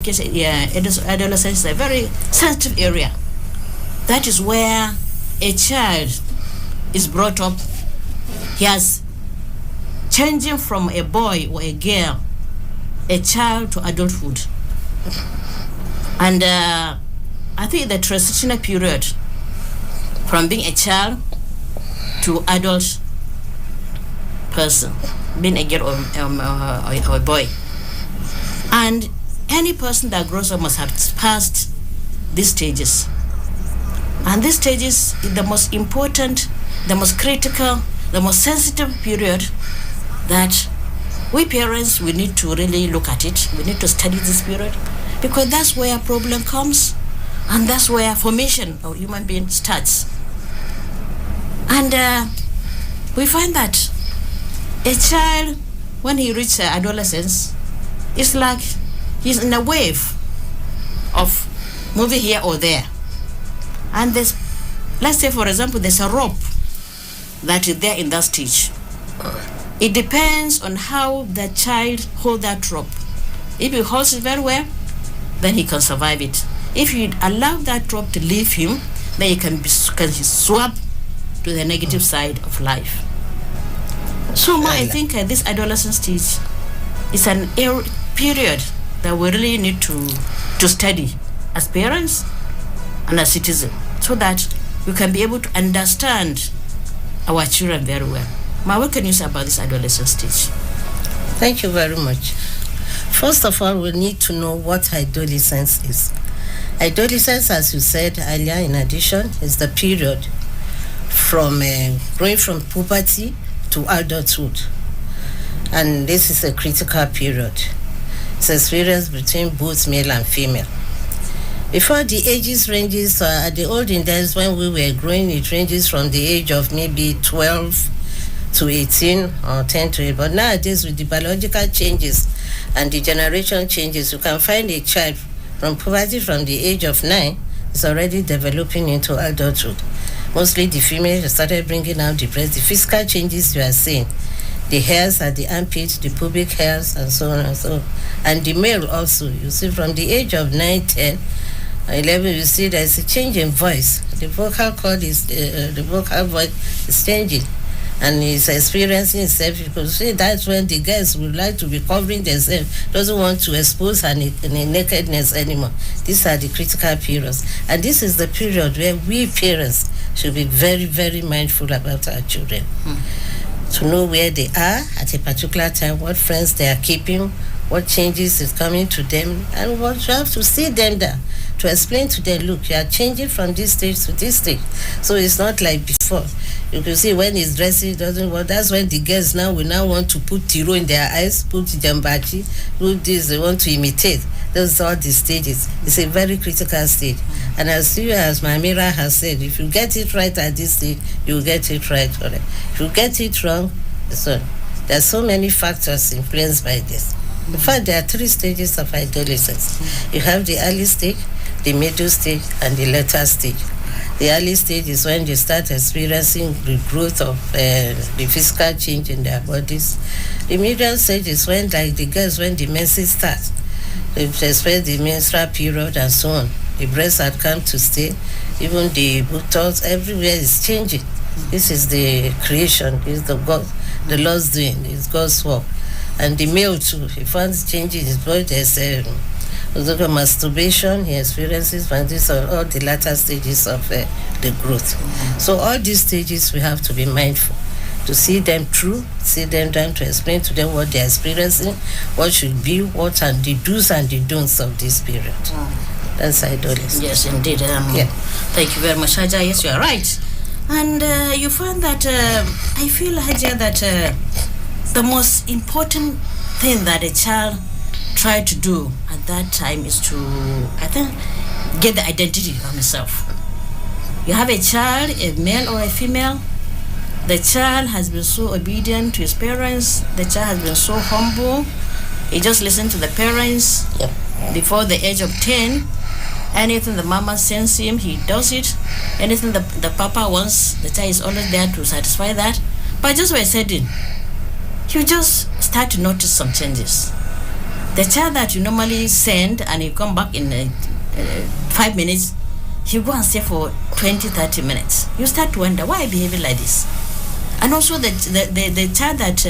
yeah, adolescence is a very sensitive area. That is where a child is brought up. He has changing from a boy or a girl, a child to adulthood. And I think the transitional period from being a child to adult person, being a girl or a boy. And any person that grows up must have passed these stages. And these stages is the most important, the most critical, the most sensitive period that we parents, we need to really look at it. We need to study this period because that's where problem comes and that's where formation of human being starts. And we find that a child, when he reaches adolescence, it's like he's in a wave of moving here or there. And there's, let's say for example, there's a rope that is there in that stage. It depends on how the child holds that rope. If he holds it very well, then he can survive it. If you allow that rope to leave him, then he can swap to the negative side of life. So I think this adolescent stage is an period that we really need to study as parents and as citizens so that we can be able to understand our children very well. Ma, what can you say about this adolescent stage? Thank you very much. First of all, we need to know what adolescence is. Adolescence, as you said earlier, in addition, is the period from going from puberty to adulthood. And this is a critical period. It's experience between both male and female. Before the ages ranges, at the olden days when we were growing, it ranges from the age of maybe 12 to 18 or 10 to 8. But nowadays, with the biological changes and the generation changes, you can find a child from puberty from the age of 9 is already developing into adulthood. Mostly the female started bringing out the breast. The physical changes you are seeing, the hairs at the armpit, the pubic hairs, and so on and so on. And the male also, you see from the age of 9, 10, 11, you see there's a change in voice. The vocal cord is, the vocal voice is changing. And he's experiencing himself. You could see that's when the girls would like to be covering themselves, doesn't want to expose any nakedness anymore. These are the critical periods. And this is the period where we parents should be very, very mindful about our children. To know where they are at a particular time, what friends they are keeping, what changes is coming to them, and what you have to see them there to explain to them, look, you are changing from this stage to this stage. So it's not like before. You can see when he's dressing, it doesn't work. That's when the girls now will now want to put tiro in their eyes, put jambachi, do this, they want to imitate. Those are the stages. It's a very critical stage. And as my Amira has said, if you get it right at this stage, you get it right. If you get it wrong, so there's so many factors influenced by this. In fact, there are 3 stages of adolescence. You have the early stage, the middle stage, and the later stage. The early stage is when they start experiencing the growth of the physical change in their bodies. The middle stage is when, like the girls, when the menses start, they experience the menstrual period and so on. The breasts had come to stay. Even the buttocks, everywhere is changing. This is the creation. This is the Lord's doing. It's God's work. And the male too, if one's changing his body, there's masturbation, he experiences, and these are all the latter stages of the growth. So all these stages we have to be mindful, to see them through, see them down, to explain to them what they're experiencing, what should be, what are the do's and the don'ts of this period. That's adolescence. Yes, indeed. Thank you very much, Hajiya. Yes, you are right. And you find that, I feel, Hajiya, that the most important thing that a child tries to do at that time is to, I think, get the identity of himself. You have a child, a male or a female. The child has been so obedient to his parents. The child has been so humble. He just listens to the parents. Yep. Before the age of 10. Anything the mama sends him, he does it. Anything the papa wants, the child is always there to satisfy that. But just by saying, you just start to notice some changes. The child that you normally send and you come back in 5 minutes, he go and stay for 20, 30 minutes. You start to wonder why behaving like this. And also the child that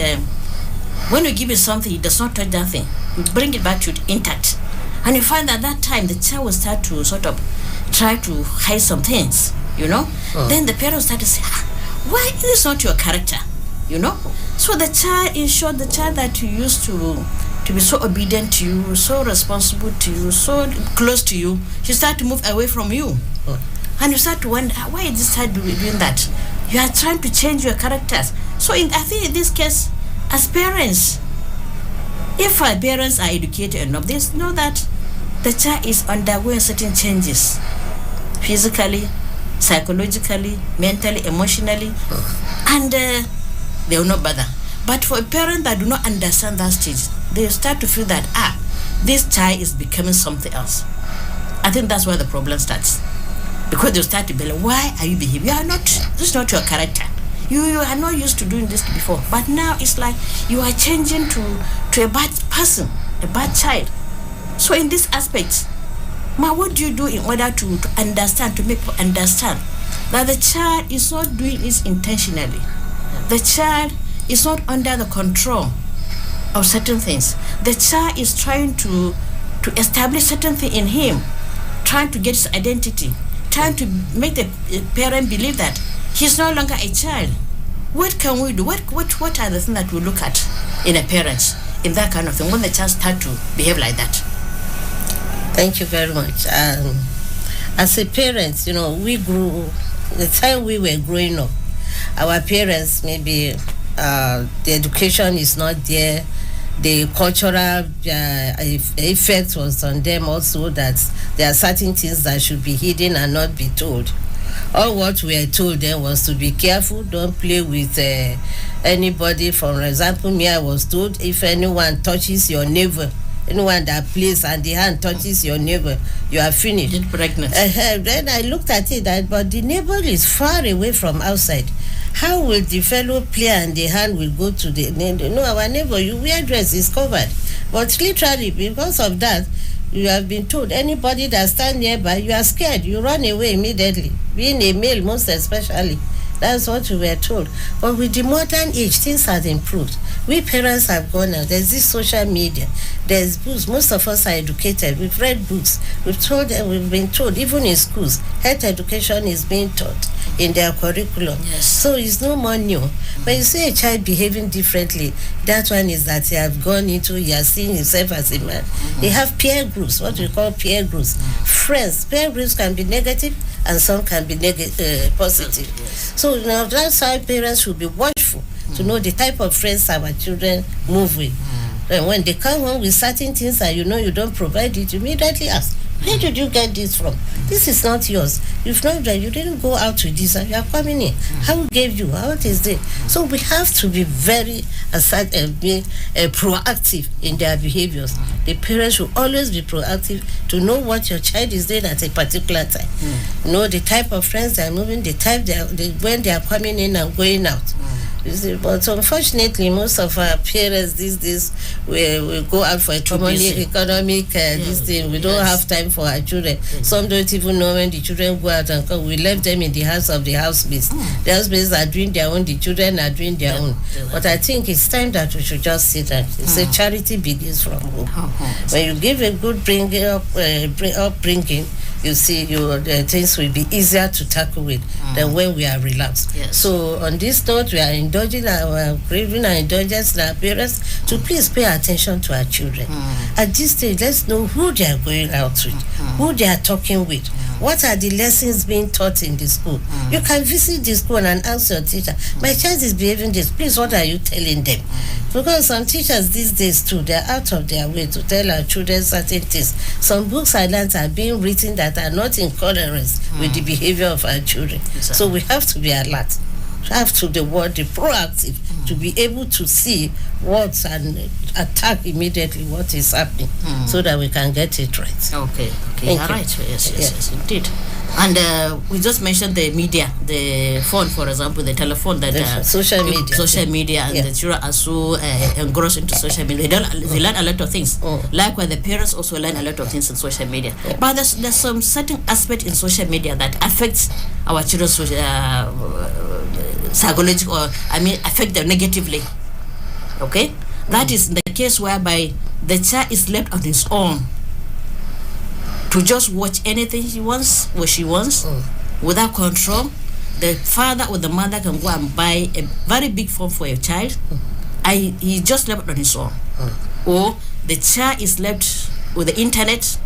when you give it something, he does not touch that thing. You bring it back to it intact. And you find that time the child will start to sort of try to hide some things, you know. Then the parents start to say, why is this not your character, you know? So the child, in short, the child that you used to be so obedient to you, so responsible to you, so close to you, she start to move away from you. And you start to wonder, why is this child doing that? You are trying to change your characters. So I think in this case, as parents, if our parents are educated enough, they know that the child is undergoing certain changes, physically, psychologically, mentally, emotionally, and they will not bother. But for a parent that do not understand that stage, they start to feel that, this child is becoming something else. I think that's where the problem starts. Because they start to be like, why are you behaving? This is not your character. You are not used to doing this before. But now it's like you are changing to a bad person, a bad child. So in this aspect, what do you do in order to understand, to make people understand that the child is not doing this intentionally? The child is not under the control of certain things. The child is trying to establish certain thing in him, trying to get his identity, trying to make the parent believe that he's no longer a child. What can we do? What are the things that we look at in a parent, in that kind of thing, when the child start to behave like that? Thank you very much. As a parent, we grew, the time we were growing up, our parents, maybe the education is not there, the cultural effect was on them also, that there are certain things that should be hidden and not be told. All what we are told then was to be careful, don't play with anybody. For example, me, I was told, if anyone touches your neighbor, anyone that plays and the hand touches your neighbor, you are finished. Get pregnant. Then I looked at it, but the neighbor is far away from outside. How will the fellow play and the hand will go to the neighbor? No, our neighbor, you wear dress is covered. But literally, because of that, you have been told, anybody that stands nearby, you are scared, you run away immediately. Being a male, most especially. That's what we were told. But with the modern age, things have improved. We parents have gone now. There's this social media. There's books. Most of us are educated. We've read books. We've been told, even in schools, health education is being taught in their curriculum. Yes. So it's no more new. When you see a child behaving differently, that one is that he has gone into, he has seen himself as a man. They have peer groups, what we call peer groups. Friends. Peer groups can be negative and some can be positive. Yes. So now that's why parents should be watchful to know the type of friends our children move with. And when they come home with certain things that you don't provide it, you immediately ask, where did you get this from? This is not yours. You've not done, you didn't go out with this and you are coming in. How gave you? How is this? So we have to be very proactive in their behaviors. The parents should always be proactive to know what your child is doing at a particular time. Know the type of friends they are moving, the type when they are coming in and going out. But unfortunately, most of our parents these days we go out for economic this thing. We don't have time for our children. Some don't even know when the children go out and come. We left them in the hands of the housemates. The housemates are doing their own. The children are doing their own. But I think it's time that we should just sit down. It's a charity begins from home. When you give a good upbringing, you see, things will be easier to tackle with than when we are relaxed. Yes. So on this note, we are indulging our craving and indulgence in our parents to please pay attention to our children. At this stage, let's know who they are going out with, who they are talking with. What are the lessons being taught in the school? You can visit the school and ask your teacher, my child is behaving this, please, what are you telling them? Because some teachers these days too, they're out of their way to tell our children certain things. Some books I learned are being written that are not in coherence with the behavior of our children. Exactly. So we have to be alert. Have to the proactive to be able to see what and attack immediately what is happening, so that we can get it right. Okay. Thank you. Right. Yes, indeed. And we just mentioned the media, the phone, for example, the telephone, that social media, and the children are so engrossed into social media. They learn a lot of things. Likewise, the parents also learn a lot of things in social media. But there's some certain aspect in social media that affects our children's psychological, affect them negatively. Okay, that is the case whereby the child is left on his own to just watch anything he wants, what she wants, without control. The father or the mother can go and buy a very big phone for a child. He just left on his own. Or the child is left with the internet,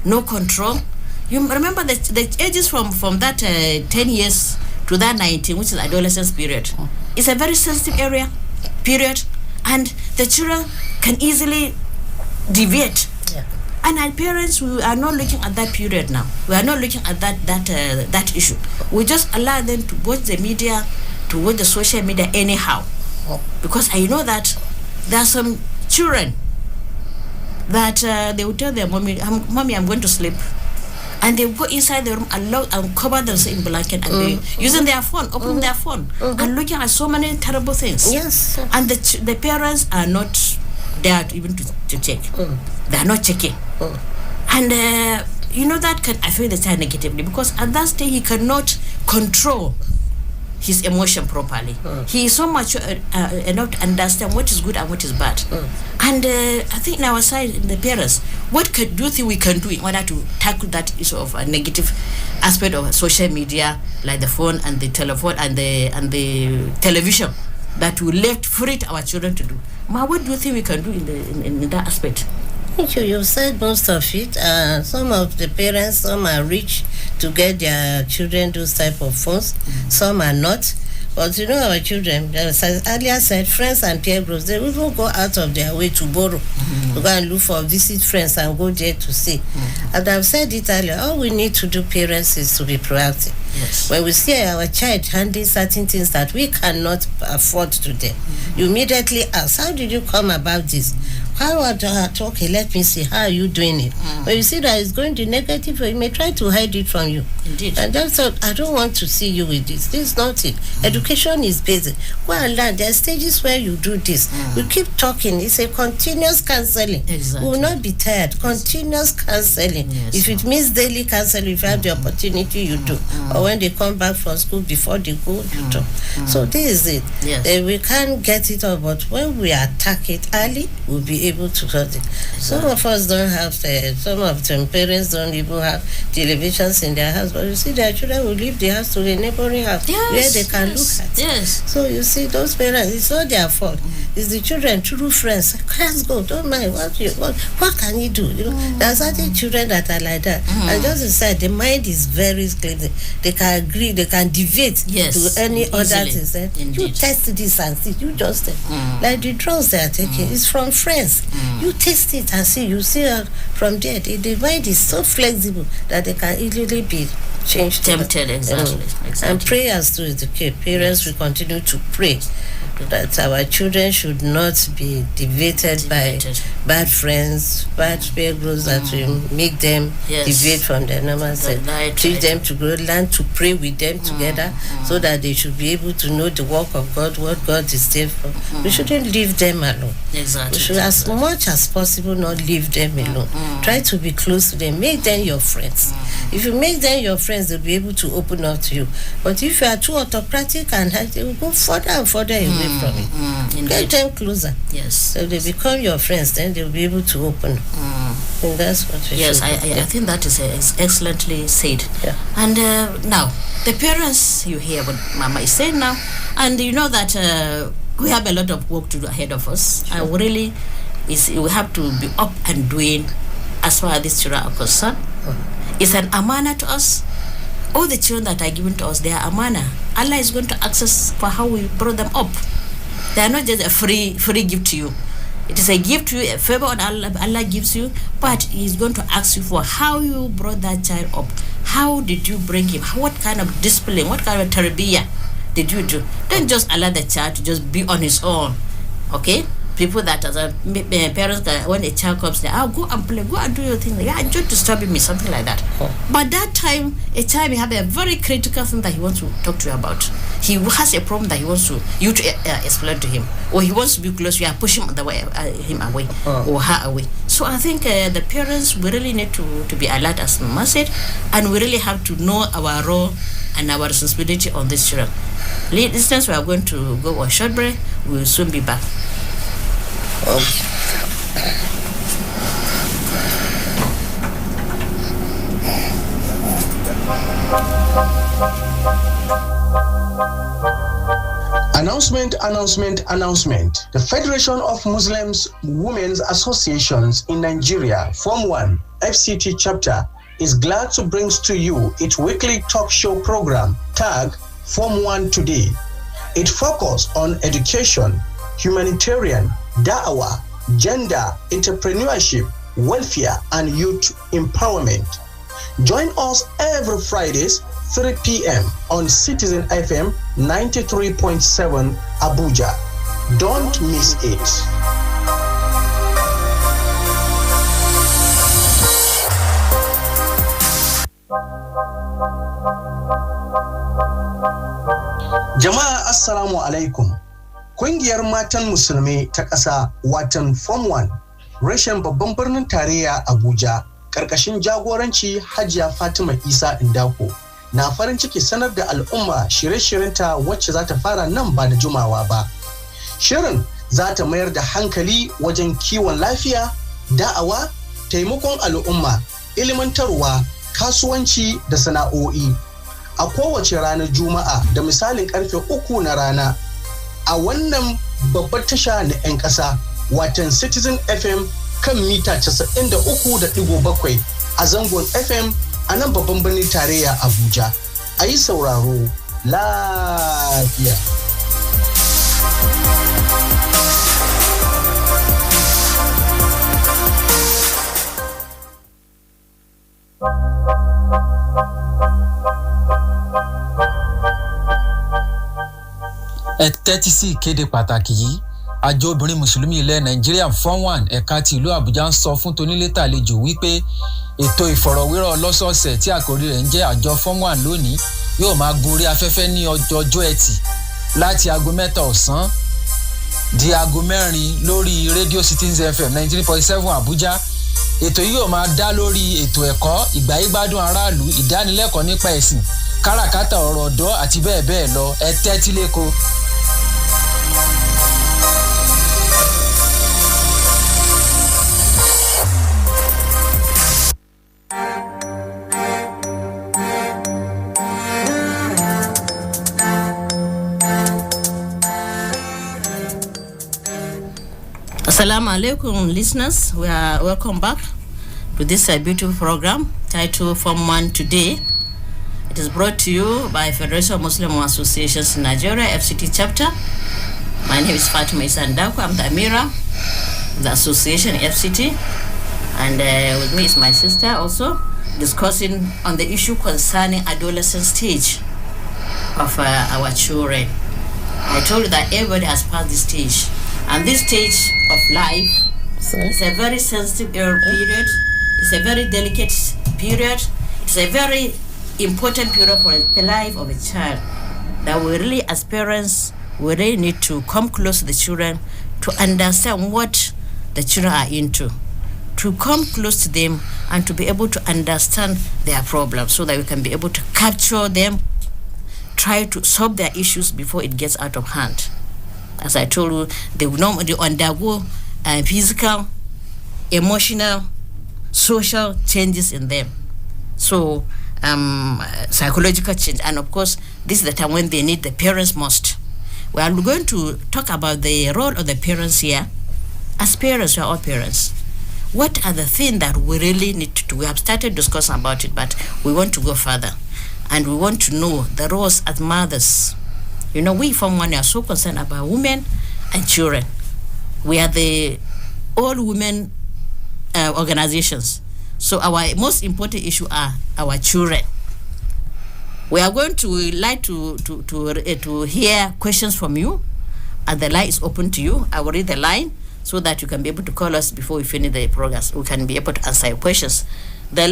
no control. You remember the ages from that 10 years to that 19, which is adolescence period. It's a very sensitive period, and the children can easily deviate. And our parents, we are not looking at that period now. We are not looking at that issue. We just allow them to watch the media, to watch the social media anyhow. Because I know that there are some children that they will tell their mommy, I'm going to sleep. And they go inside the room and lock and cover themselves in blanket, and they using their phone, opening their phone, and looking at so many terrible things. Yes. And the parents are not there even to check. They are not checking. And that can affect the child negatively, because at that stage he cannot control his emotion properly. He is so much enough to understand what is good and what is bad. And I think in our side, in the parents, what do you think we can do in order to tackle that issue of a negative aspect of social media, like the phone and the telephone and the television, that we left free to our children to do? What do you think we can do in that aspect? Thank you. You've said most of it. Some of the parents, some are rich to get their children those type of phones. Some are not. But our children, as I earlier said, friends and peer groups, they will go out of their way to borrow, to go and look for visit friends and go there to see. And I've said it earlier, all we need to do, parents, is to be proactive. Yes. When we see our child handling certain things that we cannot afford to them, you immediately ask, how did you come about this? How are you? Okay, let me see. How are you doing it? When you see that it's going to negative, you may try to hide it from you. Indeed. And that's all. I don't want to see you with this. This is not it. Education is basic. Go and learn. There are stages where you do this. We keep talking. It's a continuous counseling. Exactly. We will not be tired. Continuous counseling. Yes. If it means daily counseling, if you have the opportunity, you do. Or when they come back from school, before they go, you do. So this is it. Yes. We can't get it all, but when we attack it early, we'll be able to cut it. Some of us don't have, some of them parents don't even have televisions in their house, but you see their children will leave the house to the neighboring house where they can look at. Yes. So you see, those parents, it's not their fault. It's the children, true friends. Let's go, don't mind. What can you do? There are certain children that are like that. And just as I said, the mind is very clear. They can agree, they can deviate to any other thing. You test this and see. You just like the drugs they are taking, it's from friends. You taste it and see. You see from there, the mind is so flexible that they can easily be changed. Tempted, exactly. And prayers to the kid. Parents will continue to pray that our children should not be deviated by bad friends, bad peer groups that will make them deviate from their normal self. Teach them to grow, learn to pray with them together, so that they should be able to know the work of God, what God is there for. We shouldn't leave them alone. Exactly. We should, as much as possible, not leave them alone. Try to be close to them. Make them your friends. If you make them your friends, they'll be able to open up to you. But if you are too autocratic and they will go further and further away from it. Get them closer. Yes. So they become your friends, then they'll be able to open. And that's what we should do. I think that is excellently said. Yeah. And now, the parents, you hear what Mama is saying now, and you know that we have a lot of work to do ahead of us. Sure. We have to be up and doing as far as these children are concerned. It's an amana to us. All the children that are given to us, they are amana. Allah is going to access for how we brought them up. They are not just a free gift to you. It is a gift to you, a favor that Allah gives you, but He's going to ask you for how you brought that child up. How did you bring him? What kind of discipline, what kind of tarbiyah did you do? Don't just allow the child to just be on his own. Okay? People that as a parents, that when a child comes there, go and play, go and do your thing. Yeah, you're disturbing me, something like that. But that time, a child may have a very critical thing that he wants to talk to you about. He has a problem that he wants you to explain to him, or he wants to be close. You are pushing him away or her away. So I think the parents, we really need to be alert, as Mama said, and we really have to know our role and our responsibility on these children. Listeners, we are going to go on a short break. We will soon be back. Announcement. The Federation of Muslims Women's Associations in Nigeria, Fomwan, FCT chapter, is glad to bring to you its weekly talk show program, tagged Fomwan Today. It focuses on education, humanitarian, da'wah, gender, entrepreneurship, welfare, and youth empowerment. Join us every Fridays, 3 p.m. on Citizen FM 93.7 Abuja. Don't miss it. Jama'a assalamu alaikum. Kungiyar matan musulmi ta ƙasa watan Fomwan, reshen babban birnin tarayya Abuja, ƙarƙashin jagoranci Hajiya Fatima Isa Ndako, na farin ciki sanar da al'umma shirye-shiryenta wacce za ta fara nan ba da jimawa ba. Shirin za ta mayar da hankali wajen kiwon lafiya, da'awa, taimakon al'umma, ilimantarwa, kasuwanci da sana'o'i. A kowace ranar Juma'a da misalin karfe 3 na rana a wannan babbar tasha na 'yan ƙasa watan Citizen FM kan mita 93.7 a zangon FM a nan babban birnin tarayya Abuja. A yi sauraro lafiya. Ẹ tẹ́tí sí ìkéde pàtàkì yìí. Àjọ obìnrin mùsùlùmí ilẹ̀ Nàìjíríà Fomwan ẹ̀ka ti ìlú Abuja ń sọ fún tonílé tàlejò wípé ètò ìfọ̀rọ̀wérọ̀ lọ́sọ̀ọ̀sẹ̀ tí àkórí rẹ̀ ń jẹ́ àjọ Fomwan lónìí yóò máa gorí afẹ́fẹ́ ní ọjọ́ Ẹtì láti aago 3 ọ̀sán di aago 4 lórí rédíò Citizen FM 93.7 Abuja. Ètò yìí yóò máa dá lórí ètò ẹ̀kọ́, ìgbáyégbádùn aráàlú, ìdánilẹ́kọ̀ọ́ nípa ẹ̀sìn, káràkátà ọ̀rọ̀ ọ̀dọ́ àti bẹ́ẹ̀ bẹ́ẹ̀ lọ. Ẹ tẹ́tí léko. Assalamu alaikum, listeners. We are welcome back to this beautiful program titled Fomwan Today. It is brought to you by Federation of Muslim Associations in Nigeria, FCT chapter. My name is Fatima Ndako. I'm the Amira, the association FCT, and with me is my sister also, discussing on the issue concerning adolescent stage of our children. I told you that everybody has passed this stage, and this stage of life is a very sensitive period. It's a very delicate period. It's a very important period for the life of a child that we really, as parents, we really need to come close to the children to understand what the children are into, to come close to them and to be able to understand their problems so that we can be able to capture them, try to solve their issues before it gets out of hand. As I told you, they undergo physical, emotional, social changes in them. So, psychological change. And of course, this is the time when they need the parents most. We are going to talk about the role of the parents here. As parents, we are all parents. What are the things that we really need to do? We have started discussing about it, but we want to go further. And we want to know the roles as mothers. You know, we from one are so concerned about women and children. We are the all women organizations. So our most important issue are our children. We are going to like to hear questions from you, and the line is open to you. I will read the line so that you can be able to call us before we finish the program. We can be able to answer your questions. The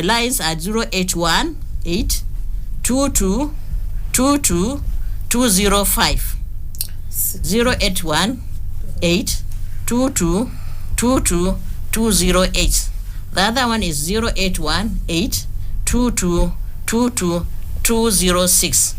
lines are 081 822 205. 081 822 208. The other one is 081 822 206.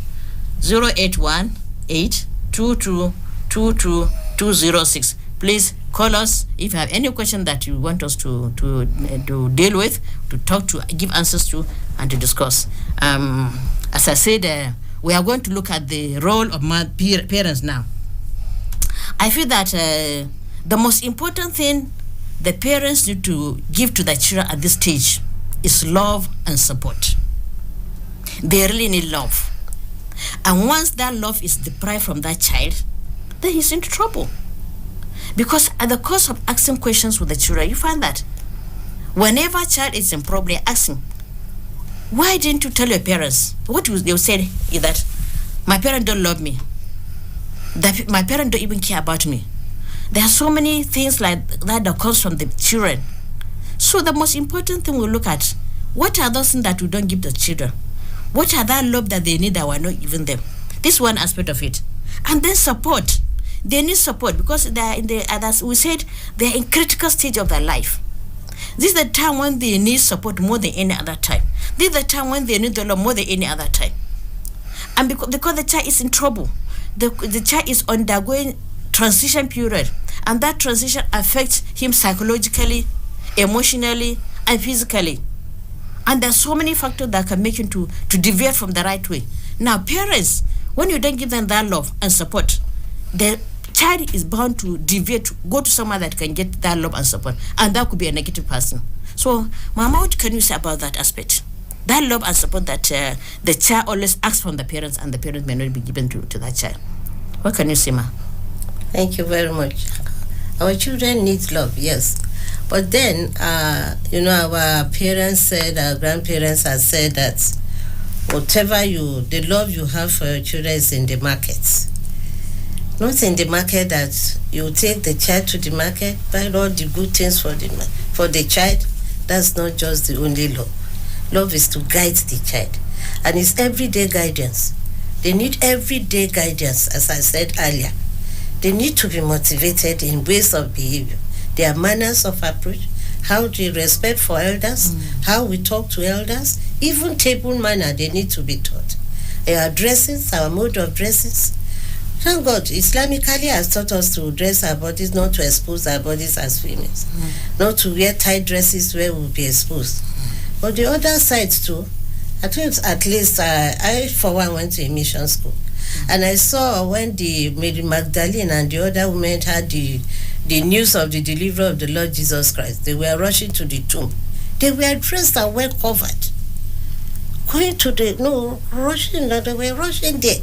081 822 206. Please call us if you have any question that you want us to deal with, to talk to, give answers to, and to discuss. As I said, we are going to look at the role of parents now. I feel that the most important thing the parents need to give to their children at this stage is love and support. They really need love. And once that love is deprived from that child, then he's into trouble. Because at the course of asking questions with the children, you find that whenever a child is in problem, asking, why didn't you tell your parents? What they say is that my parents don't love me. That my parents don't even care about me. There are so many things like that comes from the children. So the most important thing we look at, what are those things that we don't give the children? What are that love that they need that we're not giving them? This one aspect of it. And then support. They need support because they are as we said, they are in critical stage of their life. This is the time when they need support more than any other time. This is the time when they need the love more than any other time. And because the child is in trouble, the child is undergoing transition period, and that transition affects him psychologically, emotionally, and physically. And there's so many factors that can make him to deviate from the right way. Now, parents, when you don't give them that love and support, the child is bound to deviate, to go to someone that can get that love and support, and that could be a negative person. So, Mama, what can you say about that aspect? That love and support that the child always asks from the parents, and the parents may not be given to that child. What can you say, Ma? Thank you very much. Our children need love, yes. But then, our parents said, our grandparents have said that the love you have for your children is in the market. Not in the market that you take the child to the market, buy all the good things for the child. That's not just the only love. Love is to guide the child. And it's everyday guidance. They need everyday guidance, as I said earlier. They need to be motivated in ways of behavior. Their manners of approach, how they respect for elders, how we talk to elders, even table manner, they need to be taught. Our dresses, our mode of dresses. Thank God, Islamically has taught us to dress our bodies, not to expose our bodies as females, not to wear tight dresses where we'll be exposed. But the other side too, at least I for one went to a mission school, and I saw when the Mary Magdalene and the other women had the news of the delivery of the Lord Jesus Christ. They were rushing to the tomb. They were dressed and well covered. Going to they were rushing there.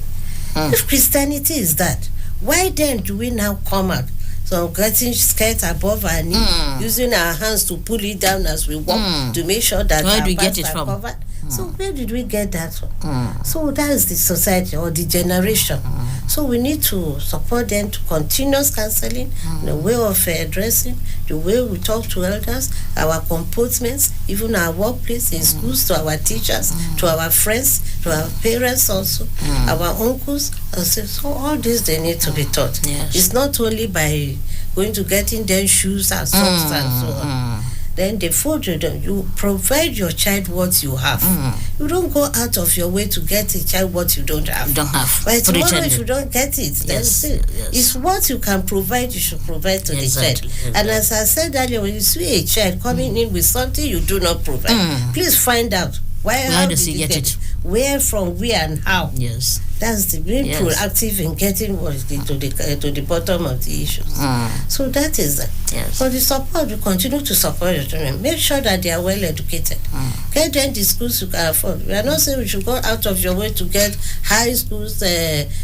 If Christianity is that, why then do we now come out? So getting skirt above our knee, using our hands to pull it down as we walk to make sure that where our do we get parts it are from? covered. So where did we get that from? So that is the society or the generation. So we need to support them to continuous counseling, the way of dressing, the way we talk to elders, our comportments, even our workplace, in schools, to our teachers, to our friends, to our parents also, our uncles. So all this they need to be taught. Yes. It's not only by going to getting them shoes and socks and so on. Then the food you provide your child what you have. You don't go out of your way to get a child what you don't have. But tomorrow if you don't get it, then it's what you can provide, you should provide to the child. And as I said earlier, when you see a child coming in with something you do not provide, please find out how does he get it? Where, from where, and how. Yes. That's the being proactive in getting to the bottom of the issues. So that is that. Yes. For the support, we continue to support your children. Make sure that they are well educated. Get them the schools you can afford. We are not saying we should go out of your way to get high schools,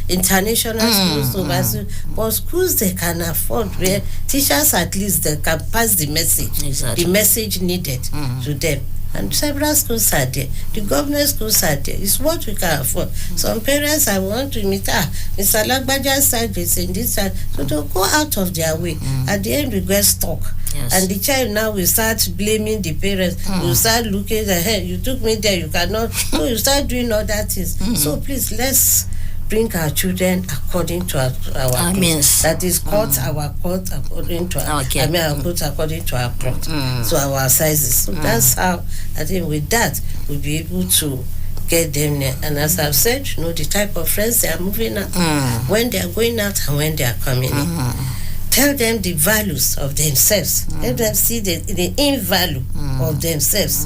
international schools, overseas, but schools they can afford, where teachers at least they can pass the message, the message needed to them. And several schools are there. The government schools are there. It's what we can afford. Some parents, I want to meet, Mr. Lagbaja's side is in this side. So they'll go out of their way. At the end, we get stuck. Yes. And the child now will start blaming the parents. You start looking at, hey, you took me there, you cannot. So you start doing other things. So please, let's bring our children according to our means. That is cut our coat according to our, Okay. our coat according to our cloth, to our sizes. So that's how I think with that we'll be able to get them there. And as I've said, you know the type of friends they are moving out, when they are going out and when they are coming in. Tell them the values of themselves. Let them see the in-value of themselves,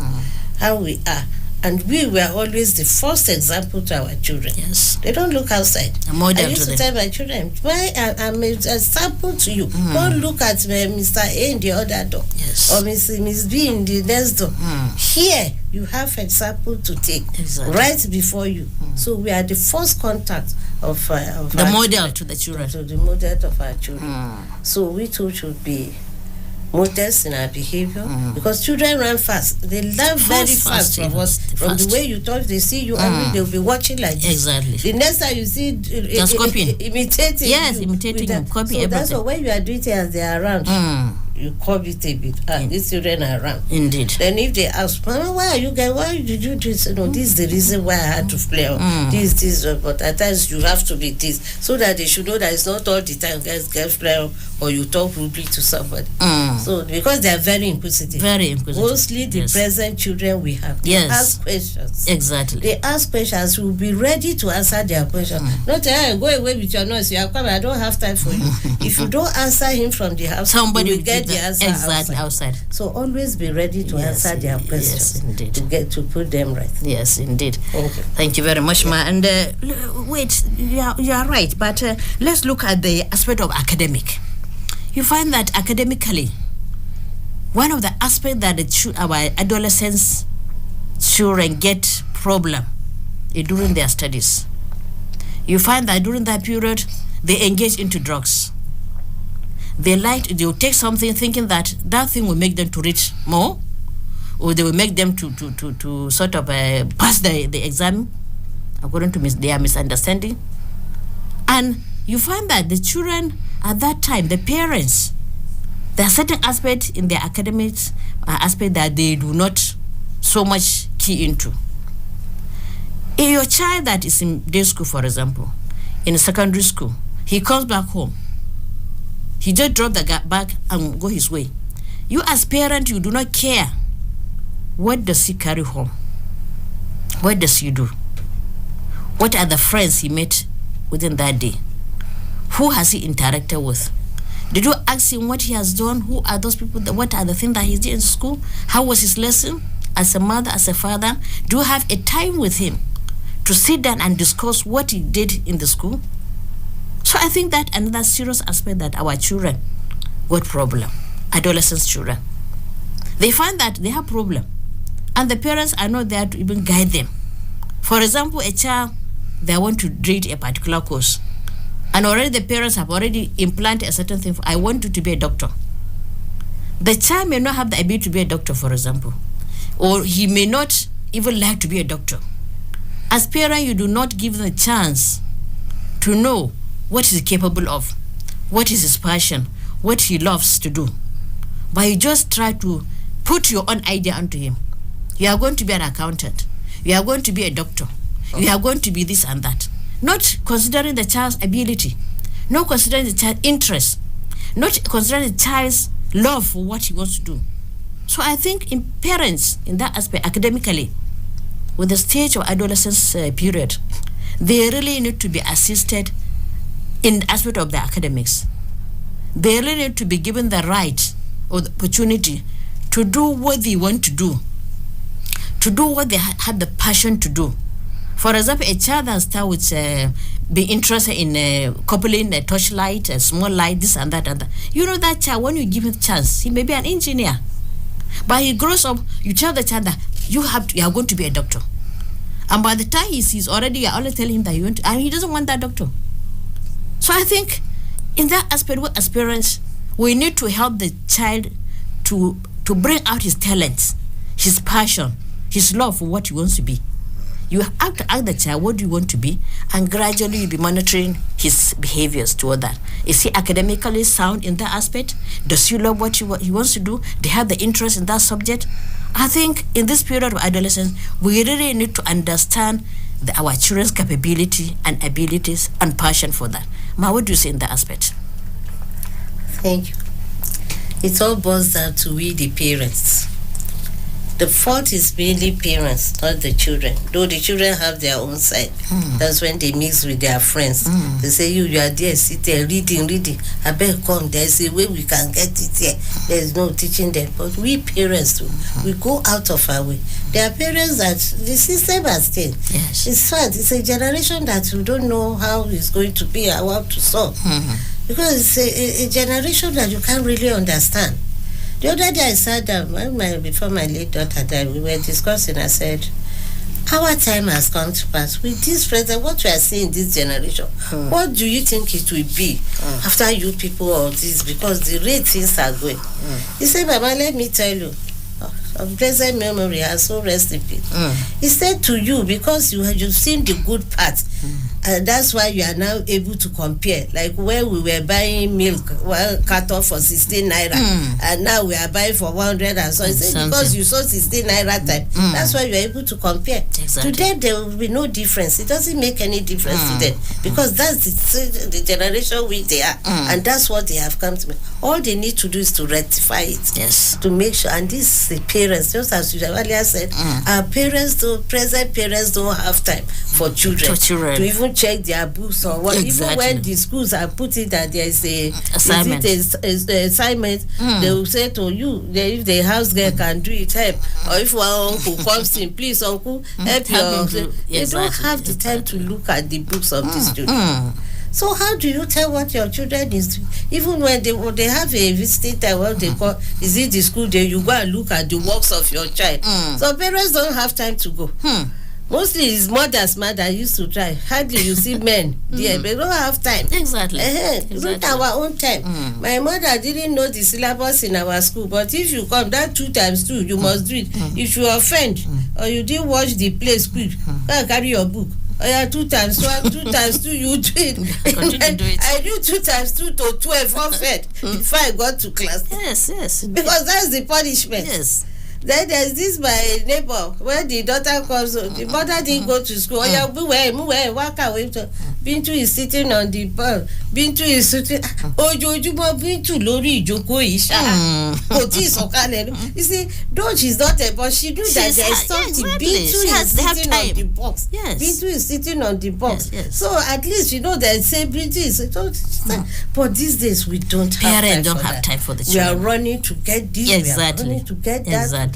how we are. And we were always the first example to our children. Yes. They don't look outside. A model I used to tell my children, why I'm an example to you. Don't look at Mr. A in the other door. Yes. Or Miss B in the next door. Here, you have example to take. Exactly. Right before you. So we are the first contact of The our model children, to the children. to the model of our children. So we too should be modest in our behavior, because children run fast. They learn very fast from us. From the way you talk, they see you angry, they'll be watching like this. Exactly. The next time you see Just copying. imitating Yes, you, imitating with you, that. copy So that's everything. why when you are doing it as they are around, you copy it a bit. These children are around. Indeed. Then if they ask, Mama, why did you do this? No, this is the reason why I had to play. This, but at times you have to be this, so that they should know that it's not all the time guys play or you talk rudely to somebody. So because they are very inquisitive. Very inquisitive. Mostly the Yes. present children we have. They Yes. ask questions. Exactly. They ask questions, we'll be ready to answer their questions. Not go away with your noise. You are coming, I don't have time for you. If you don't answer him from the house, Somebody you will get give the that. answer Exactly outside. So always be ready to Yes, answer their questions. yes, indeed. To put them right. Yes, indeed. Thank you. Thank you very much, Ma. And wait, you are right. But let's look at the aspect of academic. You find that academically, one of the aspects that our adolescents children get problem is during their studies. You find that during that period, they engage into drugs. They'll take something thinking that thing will make them to read more, or they will make them to sort of pass the exam according to their misunderstanding. And you find that the children at that time, the parents, there are certain aspects in their academics aspect that they do not so much key into. In your child that is in day school, for example, in secondary school, he comes back home. He just drop the bag and go his way. You as parent, you do not care. What does he carry home? What does he do? What are the friends he met within that day? Who has he interacted with? Did you ask him what he has done? Who are those people? What are the things that he did in school? How was his lesson? As a mother, as a father, do you have a time with him to sit down and discuss what he did in the school? So I think that another serious aspect that our children got problem, adolescents children. They find that they have problem, and the parents are not there to even guide them. For example, a child, they want to read a particular course, and already the parents have already implanted a certain thing. I want you to be a doctor. The child may not have the ability to be a doctor, for example, or he may not even like to be a doctor. As parent, you do not give them a chance to know what he's capable of, what is his passion, what he loves to do. But you just try to put your own idea onto him. You are going to be an accountant. You are going to be a doctor. You are going to be this and that. Not considering the child's ability, not considering the child's interest, not considering the child's love for what he wants to do. So I think in parents, in that aspect, academically, with the stage of adolescence period, they really need to be assisted in the aspect of the academics. They really need to be given the right or the opportunity to do what they want to do what they had the passion to do. For example, a child that starts with be interested in coupling a torchlight, a small light, this and that and that. You know that child, when you give him a chance, he may be an engineer. But he grows up, you tell the child that you are going to be a doctor. And by the time he sees already, you're always telling him that you want to, and he doesn't want that doctor. So I think in that aspect, as parents, we need to help the child to bring out his talents, his passion, his love for what he wants to be. You have to ask the child, what do you want to be? And gradually you'll be monitoring his behaviors toward that. Is he academically sound in that aspect? Does he love what he wants to do? Do he have the interest in that subject? I think in this period of adolescence, we really need to understand our children's capability and abilities and passion for that. Ma, what do you say in that aspect? Thank you. It all boils down to we, the parents. The fault is mainly parents, not the children. Though the children have their own side. That's when they mix with their friends. They say, you are there, sit there, reading. I bet come, there's a way we can get it here. There's no teaching them. But we parents, we go out of our way. There are parents that the system has changed. Yes. It's sad. It's a generation that we don't know how it's going to be and how to solve. Because it's a generation that you can't really understand. The other day I sat down, before my late daughter died, we were discussing. I said, our time has come to pass. With this present, what we are seeing in this generation, what do you think it will be after you people or this? Because the rate things are going. He said, Mama, let me tell you, of blessed memory, I so rest in peace. He said to you, because you've seen the good part, and that's why you are now able to compare. Like when we were buying milk, carton for 16 naira, and now we are buying for 100 and so. He said because you saw 16 naira time, that's why you are able to compare. Exactly. To them, there will be no difference. It doesn't make any difference to them because that's the generation which they are, and that's what they have come to me. All they need to do is to rectify it. Yes. To make sure, and this the parents, just as you earlier said, our present parents don't have time for children. To even check their books or what. Exactly. Even when the schools are putting that there is a assignment, they will say to you, if the house girl can do it, help. Or if one uncle comes in, please uncle, help your. They don't have the time to look at the books of these children. So how do you tell what your children is doing? Even when they have a visiting time, what they call, is it the school day, you go and look at the works of your child. So parents don't have time to go. Mostly it's mothers that used to try. Hardly you see men there, they don't have time. Exactly. It's not our own time. My mother didn't know the syllabus in our school, but if you come, that 2 times 2, you must do it. If you offend or you didn't watch the play quick, go and carry your book. 2 times 1, 2 times 2, you do it. Do it. I do 2 times 2 to 12 offend before I got to class. Yes. Because that's the punishment. Yes. Then there's this my neighbor, when the daughter comes home, the mother didn't go to school. Bintu is sitting on the ball. Bintu is sitting. Bintu lori ijoko isha. You see, though she's not a boss, she knew that there is something. Bintu is sitting on the box. Yes. Bintu is sitting on the box. Yes. So at least you know that same Bintu is. But these days we don't have time. Parents don't have time for the children. We are running to get this. Exactly. We are running to get that. Exactly.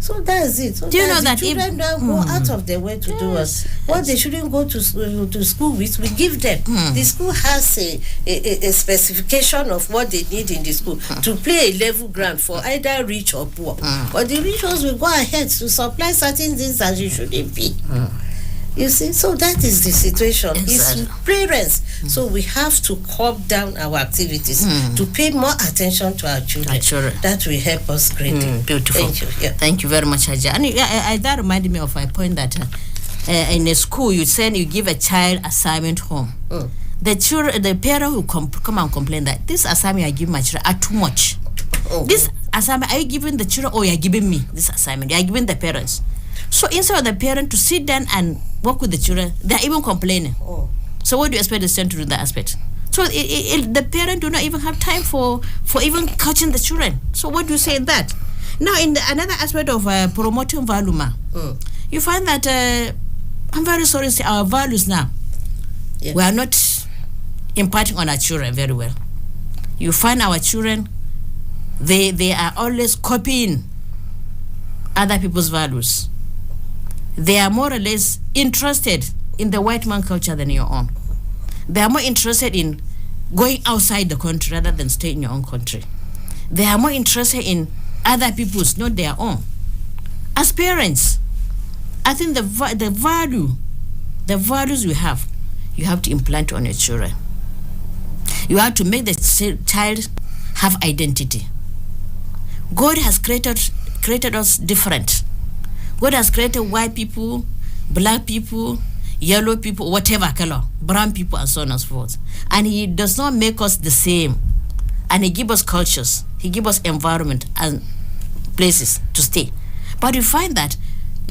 So that's it. So do you know that children don't go out of their way to do us what they shouldn't go to school with? We give them. The school has a specification of what they need in the school to play a level ground for either rich or poor. But the rich ones will go ahead to supply certain things that you shouldn't be. You see, so that is the situation. Exactly. It's parents. So we have to curb down our activities to pay more attention to our children. That will help us greatly. Beautiful. Thank you. Yeah. Thank you very much, Hajiya. And that reminded me of a point that in a school you give a child assignment home. The parent will come and complain that this assignment I give my children are too much. This assignment, are you giving the children or you are giving me this assignment? You are giving the parents. So instead of the parent to sit down and work with the children, they are even complaining. So what do you expect the student to do in that aspect? So the parent do not even have time for even coaching the children. So what do you say in that? Now in another aspect of promoting value, you find that I'm very sorry to say our values now, we are not imparting on our children very well. You find our children, they are always copying other people's values. They are more or less interested in the white man culture than your own. They are more interested in going outside the country rather than stay in your own country. They are more interested in other people's, not their own. As parents, I think the values you have to implant on your children. You have to make the child have identity. God has created created us different. God has created white people, black people, yellow people, whatever color, brown people, and so on and so forth. And he does not make us the same. And he gives us cultures. He gives us environment and places to stay. But you find that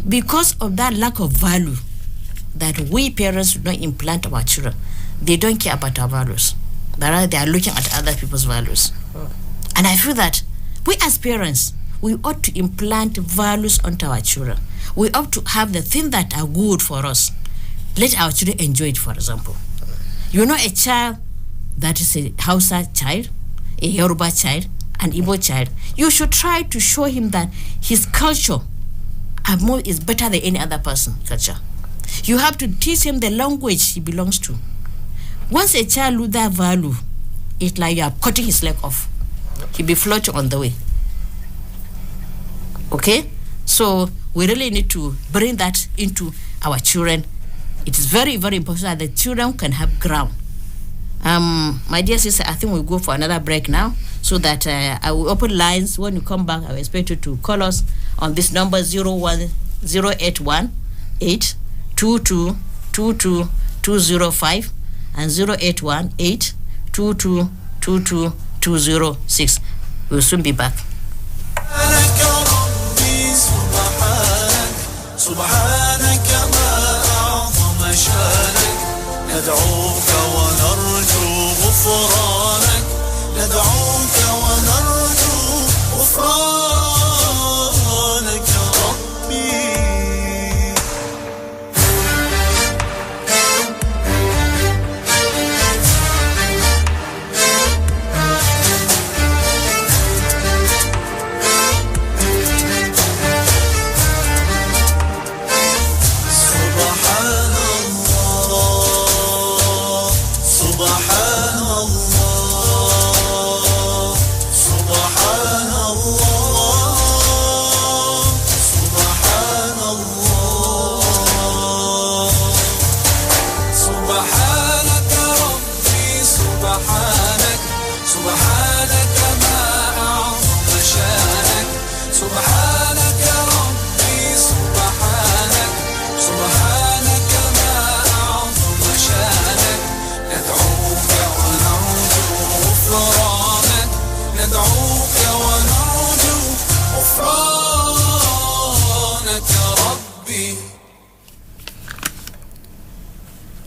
because of that lack of value that we parents do not implant our children, they don't care about our values. Rather, they are looking at other people's values. And I feel that we as parents, we ought to implant values onto our children. We ought to have the things that are good for us. Let our children enjoy it, for example. You know, a child that is a Hausa child, a Yoruba child, an Igbo child, you should try to show him that his culture is better than any other person's culture. You have to teach him the language he belongs to. Once a child loses that value, it's like you are cutting his leg off. He'll be floating on the way. Okay? So we really need to bring that into our children. It is very, very important that the children can have ground. My dear sister, I think we'll go for another break now so that I will open lines. When you come back, I will expect you to call us on this number 081 822 205 and 081 822 206. We'll soon be back. ندعوك ونرجو غفرانك ندعوك ونرجو غفرانك ربي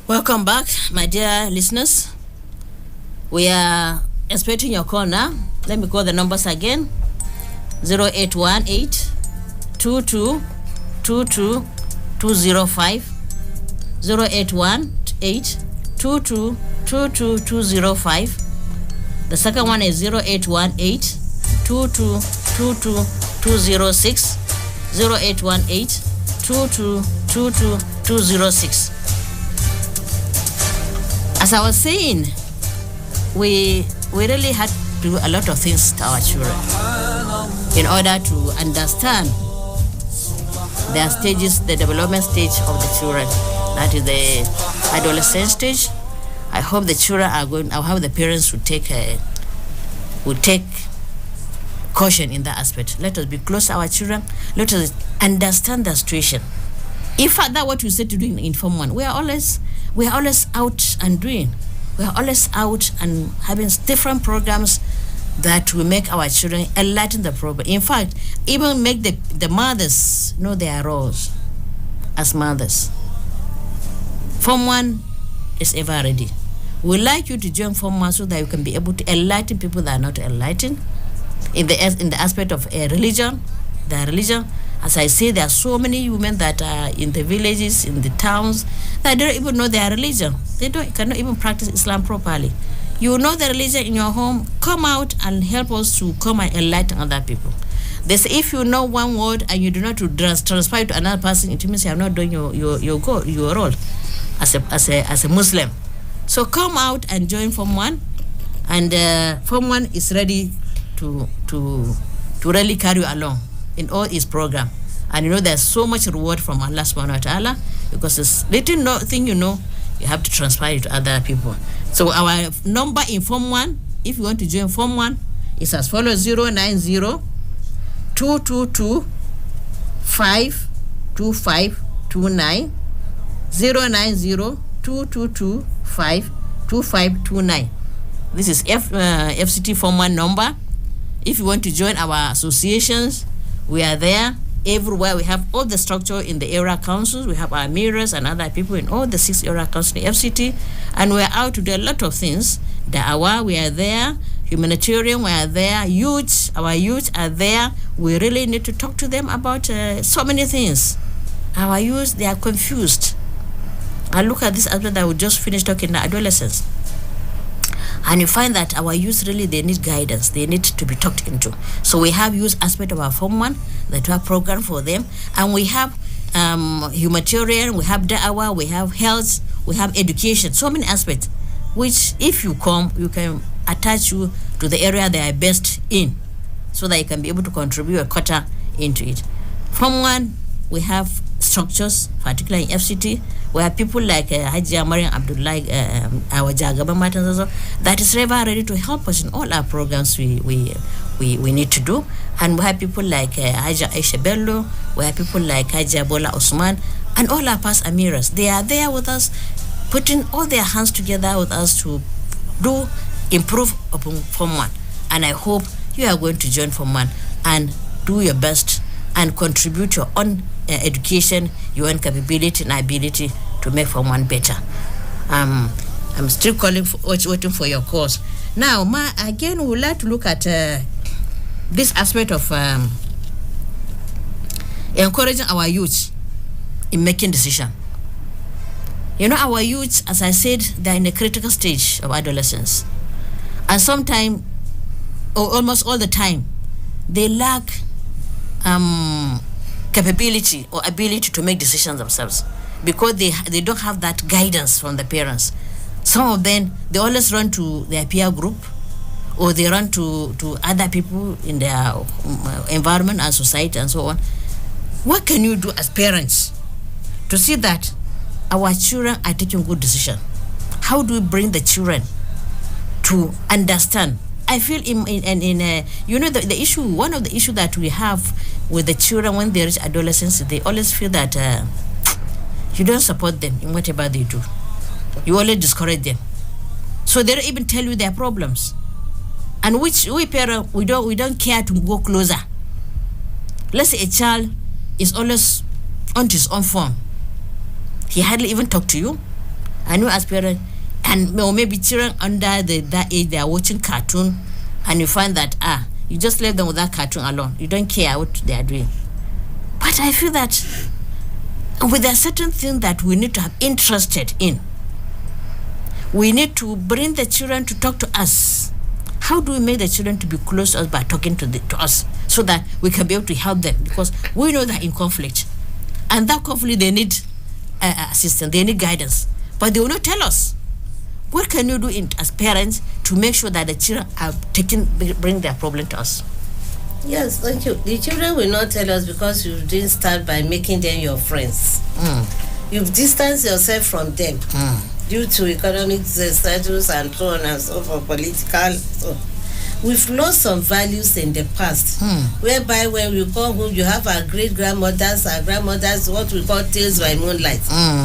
Welcome back, my dear listeners. We are expecting your call now. Let me call the numbers again. 0818 22 22 205 0818 22 22 205. The second one is 0818 22 22 206 0818 22 22 206. As I was saying, we really had to do a lot of things to our children in order to understand their stages, the development stage of the children. That is the adolescent stage. I hope the children are going. I hope the parents would take caution in that aspect. Let us be close to our children. Let us understand the situation. In fact, that's what we said to do in Fomwan. We are always out and doing. We are always out and having different programs that will make our children enlighten the problem. In fact, even make the mothers know their roles as mothers. Fomwan is ever ready. We'd like you to join Fomwan so that you can be able to enlighten people that are not enlightened in the aspect of religion. Their religion. As I say, there are so many women that are in the villages, in the towns, that don't even know their religion. They cannot even practice Islam properly. You know the religion in your home, come out and help us to come and enlighten other people. They say if you know one word and you do not transfer it to another person, it means you are not doing your role as a Muslim. So come out and join Fomwan, and Fomwan is ready to really carry you along in all his program. And you know there's so much reward from Allah subhanahu wa ta'ala, because it's little thing you have to transfer it to other people. So our number in Form 1, if you want to join Form 1, is as follows: 090 22 222 52529 090 222 52529. This is FCT Fomwan number. If you want to join our associations, we are there everywhere. We have all the structure in the area councils. We have our Amiras and other people in all the 6 area councils in FCT, and we are out to do a lot of things. Da'awa, we are there. Humanitarian, we are there. Youth, our youth are there. We really need to talk to them about so many things. Our youth, they are confused. And look at this aspect that we just finished talking about adolescents. And you find that our youth really, they need guidance. They need to be talked into. So we have youth aspect of our Fomwan, that we have program for them. And we have humanitarian, we have da'awa, we have health, we have education. So many aspects, which if you come, you can attach you to the area they are best in, so that you can be able to contribute a quota into it. Fomwan, we have structures, particularly in FCT. We have people like Hajiya our Jagaba Martins, that is ever ready to help us in all our programs we need to do. And we have people like Hajiya Aisha Bello, we have people like Hajiya Bola Osman, and all our past Amiras. They are there with us, putting all their hands together with us to improve upon Fomwan. And I hope you are going to join Fomwan and do your best and contribute your own education, your own capability and ability to make Fomwan better. I'm still waiting for your course. Now, again, we would like to look at this aspect of encouraging our youth in making decisions. You know, our youth, as I said, they're in a critical stage of adolescence. And sometimes, or almost all the time, they lack capability or ability to make decisions themselves, because they don't have that guidance from the parents. Some of them, they always run to their peer group, or they run to other people in their environment and society and so on. What can you do as parents to see that our children are taking good decisions? How do we bring the children to understand? I feel you know, the issue, one of the issues that we have with the children when they reach adolescence, they always feel that you don't support them in whatever they do. You always discourage them. So they don't even tell you their problems. And we parents, we don't care to go closer. Let's say a child is always on his own phone. He hardly even talk to you. I know as parents, and maybe children under that age, they are watching cartoon, and you find that you just leave them with that cartoon alone. You don't care what they are doing. But I feel that with a certain thing that we need to have interested in, we need to bring the children to talk to us. How do we make the children to be close to us by talking to us, so that we can be able to help them? Because we know they're in conflict, and that conflict, they need assistance, they need guidance, but they will not tell us. What can you do as parents to make sure that the children are bring their problem to us? Yes, thank you. The children will not tell us because you didn't start by making them your friends. You've distanced yourself from them due to economic status and so on and so forth, political. So we've lost some values in the past, whereby when we come home, you have our great-grandmothers, our grandmothers, what we call tales by moonlight.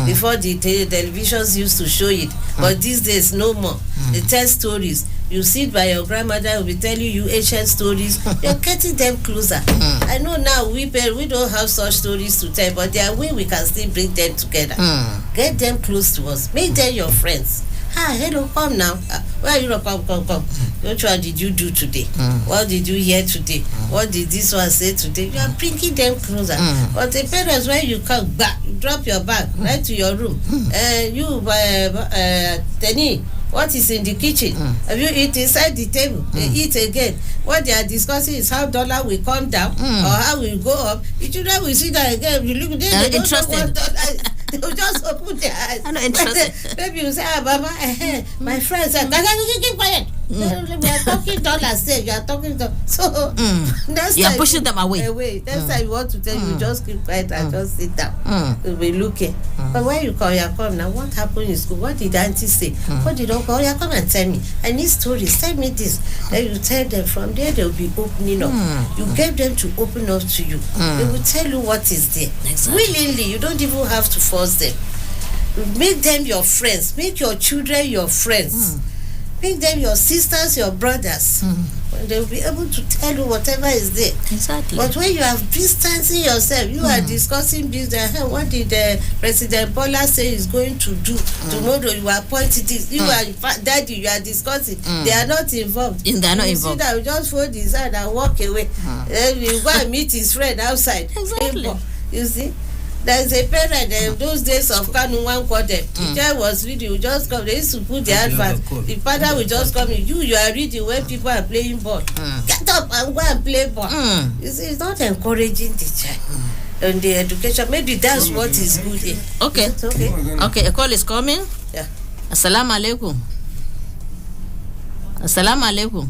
Before the televisions used to show it, but these days no more. They tell stories. You sit by your grandmother, will be telling you ancient stories. You're getting them closer. I know now we don't have such stories to tell, but there are ways we can still bring them together. Get them close to us. Make them your friends. Hello, come now. Where are you? Come. What did you do today? What did you hear today? What did this one say today? You are bringing them closer. But the parents, when you come back, you drop your bag right to your room. Tenny, what is in the kitchen? Have you eaten inside the table? They eat again. What they are discussing is how dollar will come down or how will go up. The children will see that again. You look, they don't know what dollar. They will just open their eyes. I'm not interested. Maybe you say, Baba, my friend said, keep quiet. We are talking dollars there. You are talking so next You are time pushing them away. Next time you want to tell you just keep quiet and just sit down. We'll be looking. But when you come now, what happened in school? What did auntie say? What did uncle? You come and tell me. I need stories. Tell me this. Then you tell them. From there they'll be opening up. You get them to open up to you. They will tell you what is there. Exactly. Willingly. You don't even have to force them. Make them your friends. Make your children your friends. Make them your sisters, your brothers. When they'll be able to tell you whatever is there. Exactly. But when you are distancing yourself, you are discussing business. What did President Bola say is going to do tomorrow? You appoint this. You are daddy. You are discussing. They are not involved. They are not involved. See that, just fold his hand and walk away. Then you go and meet his friend outside. Exactly. You see. There's a parent those days of Kanu one quarter. The child was reading, you just come. They used to put the advert. The father will just come in. You are reading when people are playing ball. Get up and go and play ball. You see, it's not encouraging the child. And the education, maybe that's what is good here. Okay. It's okay. Okay, a call is coming. Yeah. Assalamu alaikum. Assalamu alaikum.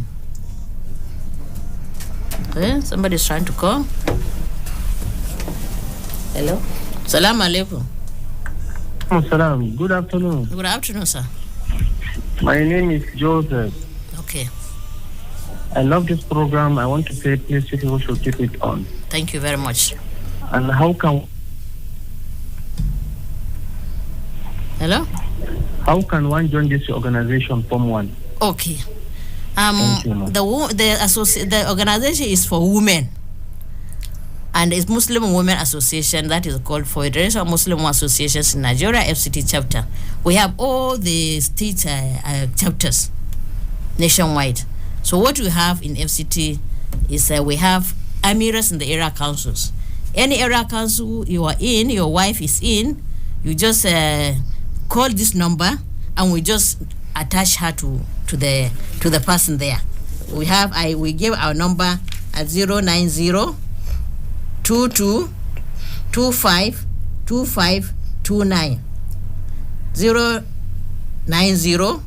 Okay, somebody's trying to call. Hello. Assalamu alaikum. Salam. Good afternoon. Good afternoon, sir. My name is Joseph. Okay. I love this program. I want to say, please, people should keep it on. Thank you very much. And how can one join this organization, Fomwan? Okay. The organization is for women. And it's Muslim Women Association, that is called Federation of Muslim Associations in Nigeria, FCT chapter. We have all the state chapters nationwide. So what we have in FCT is we have Amiras in the area councils. Any area council you are in, your wife is in, you just call this number and we just attach her to the person there. We give our number at 090 22 25 25 29 090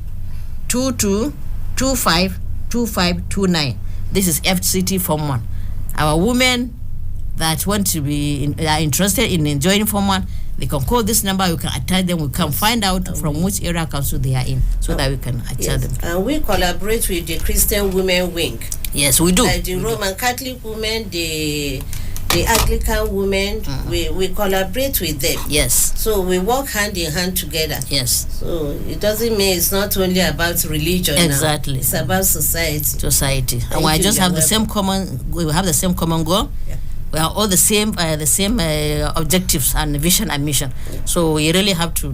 22 25 25 29. This is FCT Fomwan. Our women that want to are interested in joining Fomwan, they can call this number. We can attach them. We can find out from which area council they are in, so that we can attach them. And we collaborate with the Christian Women Wing. Yes, we do. Like the Roman Catholic women, the Anglican women, we collaborate with them. Yes. So we work hand in hand together. Yes. So it doesn't mean it's not only about religion. Exactly. Now. It's about society. Society. And we just have the same common. We have the same common goal. Yeah. We are all the same objectives and vision and mission. Yeah. So we really have to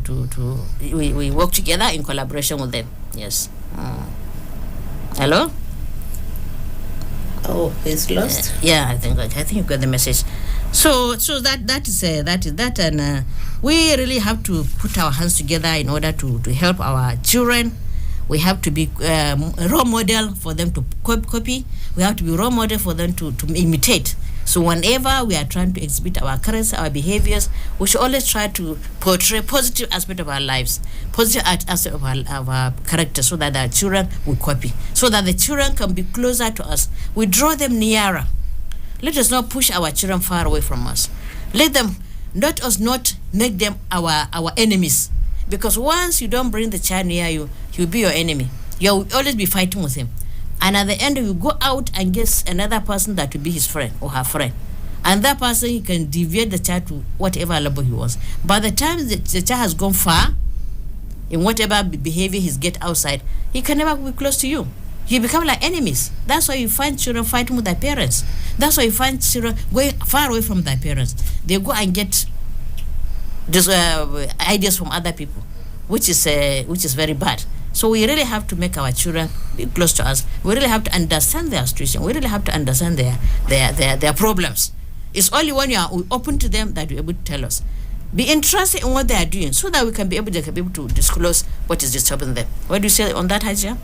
we work together in collaboration with them. Yes. Hello. Oh, he's lost. Yeah, I think you got the message. So that is that, and we really have to put our hands together in order to help our children. We have to be a role model for them to copy. We have to be role model for them to imitate. So whenever we are trying to exhibit our character, our behaviors, we should always try to portray positive aspect of our lives, positive aspect of our character, so that our children will copy, so that the children can be closer to us. We draw them nearer. Let us not push our children far away from us. Let us not make them our enemies. Because once you don't bring the child near you, he'll be your enemy. You'll always be fighting with him. And at the end, you go out and get another person that will be his friend or her friend. And that person, he can deviate the child to whatever level he wants. By the time the child has gone far, in whatever behavior he's get outside, he can never be close to you. You become like enemies. That's why you find children fighting with their parents. That's why you find children going far away from their parents. They go and get these ideas from other people, which is very bad. So we really have to make our children be close to us. We really have to understand their situation. We really have to understand their problems. It's only when you are open to them that you're able to tell us. Be interested in what they are doing, so that we can be able to disclose what is disturbing them. What do you say on that, Hajiya?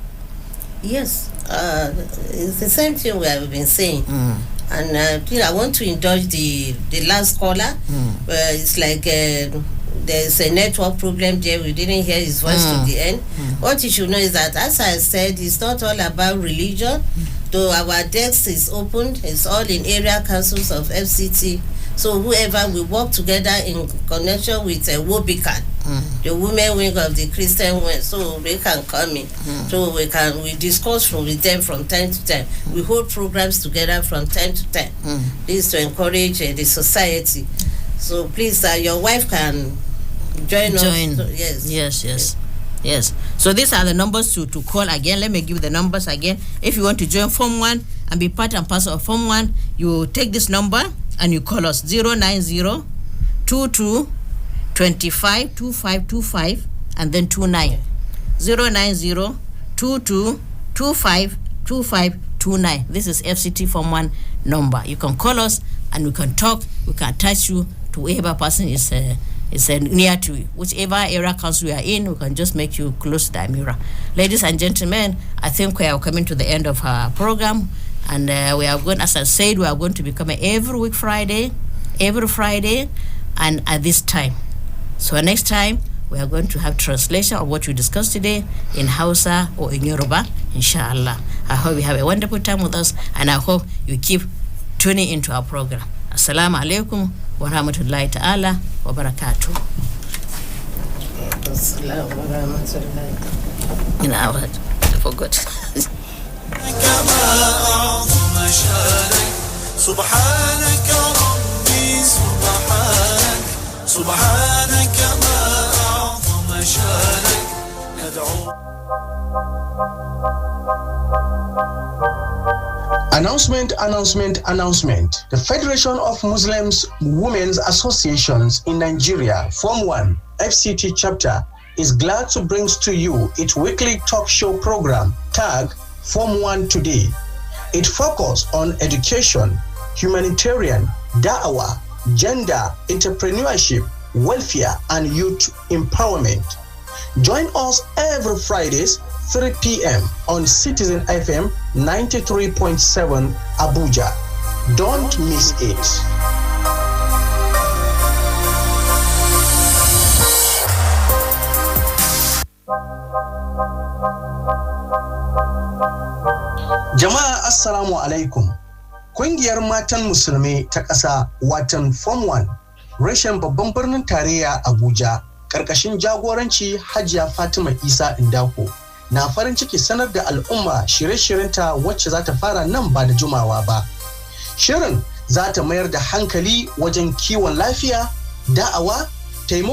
Yes, it's the same thing we have been saying. And I want to indulge the last caller. It's like there's a network problem there. We didn't hear his voice to the end. What you should know is that, as I said, it's not all about religion. Though our desk is open, it's all in area councils of FCT. So whoever we work together in connection with a Wobican, the women wing of the Christian wing, so they can come in. So we discuss with them from time to time. We hold programs together from time to time. This is to encourage the society. So please, your wife can join us. So, Yes. So these are the numbers to call again. Let me give the numbers again. If you want to join Fomwan and be part and parcel of Fomwan, you take this number and you call us 090 22 25 2525 and then 29. 090 22 25 2529. This is FCT Fomwan number. You can call us and we can talk. We can attach you to whoever person is near to you. Whichever area council we are in, we can just make you close to the Amira. Ladies and gentlemen, I think we are coming to the end of our program, and we are going, as I said, we are going to be coming every Friday, and at this time. So next time, we are going to have translation of what we discussed today in Hausa or in Yoruba, inshallah. I hope you have a wonderful time with us, and I hope you keep tuning into our program. Assalamu alaikum wa rahmatullahi ta'ala wa barakatuh. Assalamu wa rahmatullahi. You know what? I forgot. سبحانك ربي سبحانك ما أعظم شانك ندعو. Announcement. The Federation of Muslims Women's Associations in Nigeria, Fomwan, FCT chapter, is glad to bring to you its weekly talk show program, tagged Fomwan Today. It focuses on education, humanitarian, da'wah, gender, entrepreneurship, welfare, and youth empowerment. Join us every Fridays, 3 p.m. on Citizen FM 93.7 Abuja. Don't miss it. Jama'a Assalamu alaikum. Kungiyar matan musulmi ta ƙasa watan Fomwan, reshen babban birnin tarayya Abuja, ƙarƙashin jagoranci Hajiya Fatima Isa Ndako, na farin ciki sanar da al'umma shirye-shiryenta wacce za ta fara nan ba da jimawa ba. Shirin za ta mayar da hankali wajen kiwon lafiya, da'awa, taimako